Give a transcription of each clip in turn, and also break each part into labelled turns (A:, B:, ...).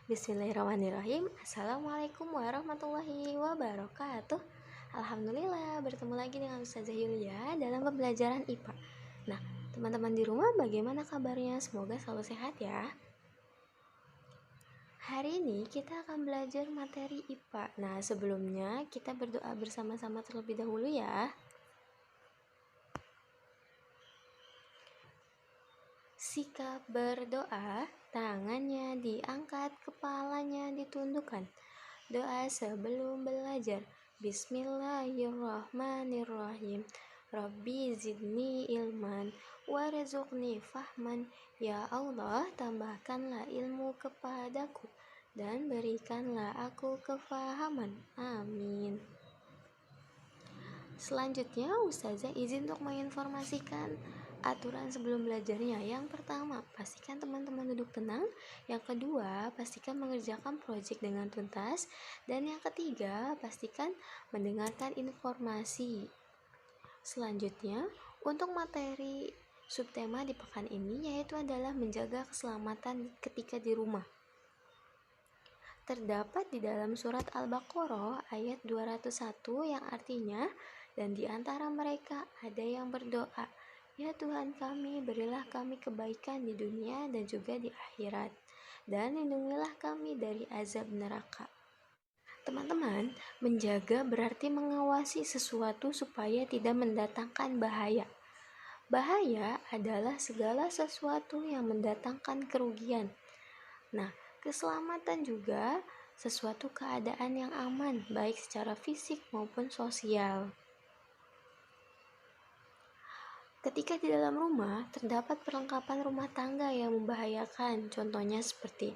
A: Bismillahirrahmanirrahim. Assalamualaikum warahmatullahi wabarakatuh. Alhamdulillah, bertemu lagi dengan Ustazah Yulia dalam pembelajaran IPA. Nah, teman-teman di rumah bagaimana kabarnya? Semoga selalu sehat ya. Hari ini kita akan belajar materi IPA. Nah, sebelumnya kita berdoa bersama-sama terlebih dahulu ya. Sikap berdoa, tangannya diangkat, kepalanya ditundukkan. Doa sebelum belajar. Bismillahirrahmanirrahim. Rabbi zidni ilman warzuqni fahman. Ya Allah, tambahkanlah ilmu kepadaku dan berikanlah aku kefahaman. Amin. Selanjutnya, Ustazah izin untuk menginformasikan aturan sebelum belajarnya. Yang pertama, pastikan teman-teman duduk tenang. Yang kedua, pastikan mengerjakan proyek dengan tuntas. Dan yang ketiga, pastikan mendengarkan informasi. Selanjutnya, untuk materi subtema di pekan ini yaitu adalah menjaga keselamatan ketika di rumah. Terdapat di dalam surat Al-Baqarah ayat 201 yang artinya, dan di antara mereka ada yang berdoa, ya Tuhan kami, berilah kami kebaikan di dunia dan juga di akhirat, dan lindungilah kami dari azab neraka. Teman-teman, menjaga berarti mengawasi sesuatu supaya tidak mendatangkan bahaya. Bahaya adalah segala sesuatu yang mendatangkan kerugian. Nah, keselamatan juga sesuatu keadaan yang aman, baik secara fisik maupun sosial. Ketika di dalam rumah, terdapat perlengkapan rumah tangga yang membahayakan, contohnya seperti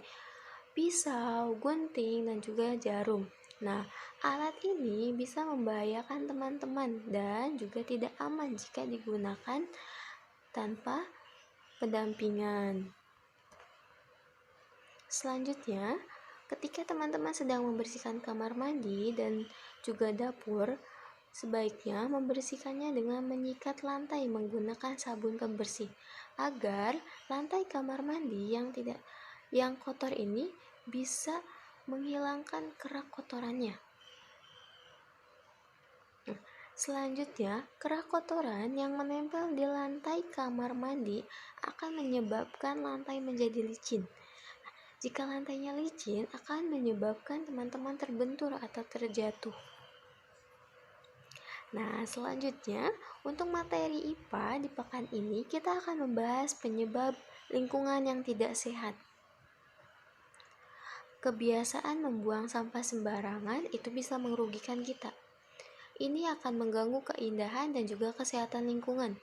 A: pisau, gunting, dan juga jarum. Nah, alat ini bisa membahayakan teman-teman dan juga tidak aman jika digunakan tanpa pendampingan. Selanjutnya, ketika teman-teman sedang membersihkan kamar mandi dan juga dapur, sebaiknya membersihkannya dengan menyikat lantai menggunakan sabun pembersih agar lantai kamar mandi yang kotor ini bisa menghilangkan kerak kotorannya. Selanjutnya, kerak kotoran yang menempel di lantai kamar mandi akan menyebabkan lantai menjadi licin. Jika lantainya licin, akan menyebabkan teman-teman terbentur atau terjatuh. Nah, selanjutnya untuk materi IPA di pekan ini kita akan membahas penyebab lingkungan yang tidak sehat. Kebiasaan membuang sampah sembarangan itu bisa merugikan kita. Ini akan mengganggu keindahan dan juga kesehatan lingkungan.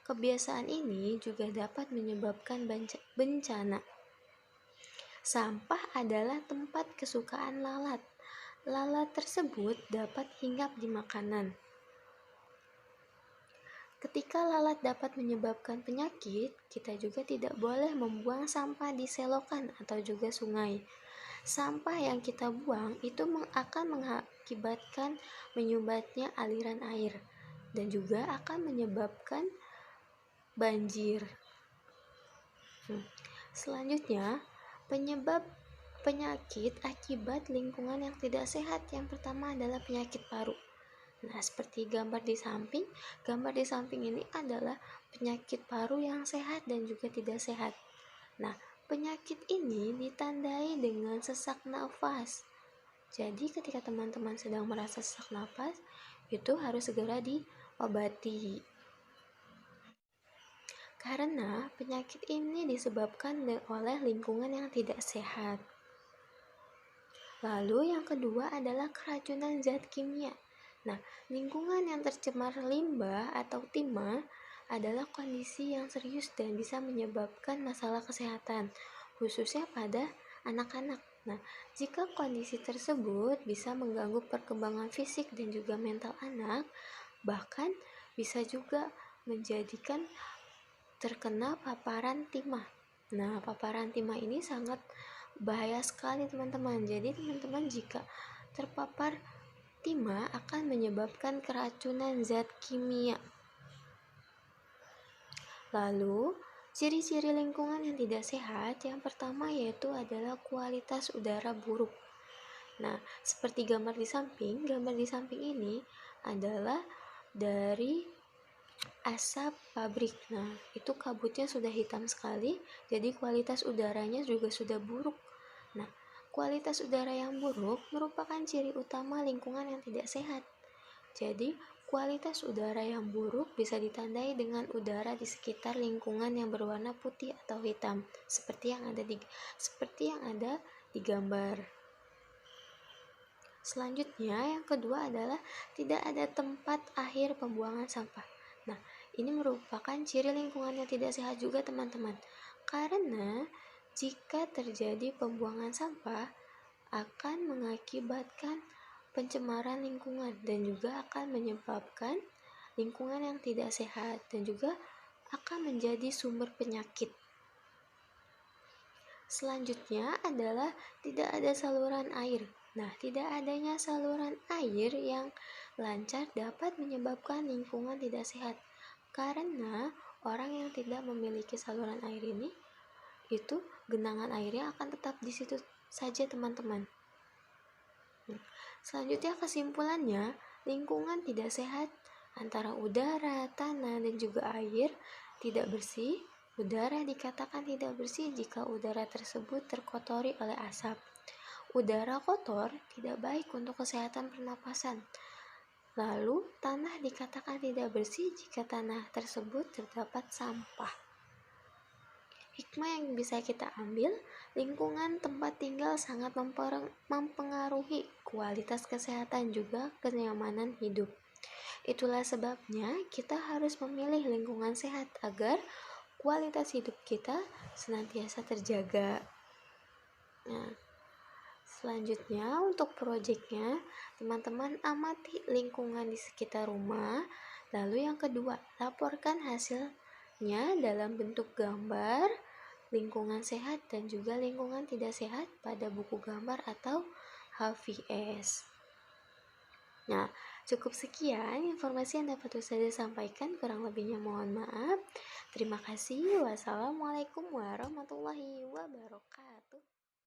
A: Kebiasaan ini juga dapat menyebabkan bencana. Sampah adalah tempat kesukaan lalat. Lalat tersebut dapat hinggap di makanan. Ketika lalat dapat menyebabkan penyakit, kita juga tidak boleh membuang sampah di selokan atau juga sungai. Sampah yang kita buang itu akan mengakibatkan menyumbatnya aliran air dan juga akan menyebabkan banjir. Selanjutnya, penyebab penyakit akibat lingkungan yang tidak sehat yang pertama adalah penyakit paru. Nah, seperti gambar di samping ini adalah penyakit paru yang sehat dan juga tidak sehat. Nah, penyakit ini ditandai dengan sesak nafas. Jadi, ketika teman-teman sedang merasa sesak nafas, itu harus segera diobati. Karena penyakit ini disebabkan oleh lingkungan yang tidak sehat. Lalu yang kedua adalah keracunan zat kimia. Nah, lingkungan yang tercemar limbah atau timah adalah kondisi yang serius dan bisa menyebabkan masalah kesehatan, khususnya pada anak-anak. Nah, jika kondisi tersebut bisa mengganggu perkembangan fisik dan juga mental anak, bahkan bisa juga menjadikan terkena paparan timah. Nah, paparan timah ini sangat bahaya sekali teman-teman. Jadi teman-teman jika terpapar timah akan menyebabkan keracunan zat kimia. Lalu Ciri-ciri lingkungan yang tidak sehat yang pertama yaitu adalah kualitas udara buruk. Nah, seperti gambar di samping ini adalah dari asap pabrik. Nah, itu kabutnya sudah hitam sekali, jadi kualitas udaranya juga sudah buruk. Nah, kualitas udara yang buruk merupakan ciri utama lingkungan yang tidak sehat. Jadi, kualitas udara yang buruk bisa ditandai dengan udara di sekitar lingkungan yang berwarna putih atau hitam, seperti yang ada di gambar. Selanjutnya, yang kedua adalah tidak ada tempat akhir pembuangan sampah. Nah, ini merupakan ciri lingkungan yang tidak sehat juga, teman-teman. Karena jika terjadi pembuangan sampah akan mengakibatkan pencemaran lingkungan dan juga akan menyebabkan lingkungan yang tidak sehat dan juga akan menjadi sumber penyakit. Selanjutnya adalah tidak ada saluran air. Nah, tidak adanya saluran air yang lancar dapat menyebabkan lingkungan tidak sehat. Karena orang yang tidak memiliki saluran air ini, itu genangan airnya akan tetap di situ saja, teman-teman. Selanjutnya kesimpulannya, lingkungan tidak sehat antara udara, tanah, dan juga air tidak bersih. Udara dikatakan tidak bersih jika udara tersebut terkotori oleh asap. Udara kotor tidak baik untuk kesehatan pernapasan. Lalu, tanah dikatakan tidak bersih jika tanah tersebut terdapat sampah. Hikmah yang bisa kita ambil, lingkungan tempat tinggal sangat mempengaruhi kualitas kesehatan juga kenyamanan hidup. Itulah sebabnya kita harus memilih lingkungan sehat agar kualitas hidup kita senantiasa terjaga. Nah, selanjutnya untuk proyeknya, teman-teman amati lingkungan di sekitar rumah. Lalu yang kedua, laporkan hasilnya dalam bentuk gambar lingkungan sehat dan juga lingkungan tidak sehat pada buku gambar atau HVS. Nah, cukup sekian informasi yang dapat saya sampaikan, kurang lebihnya mohon maaf. Terima kasih. Wassalamualaikum warahmatullahi wabarakatuh.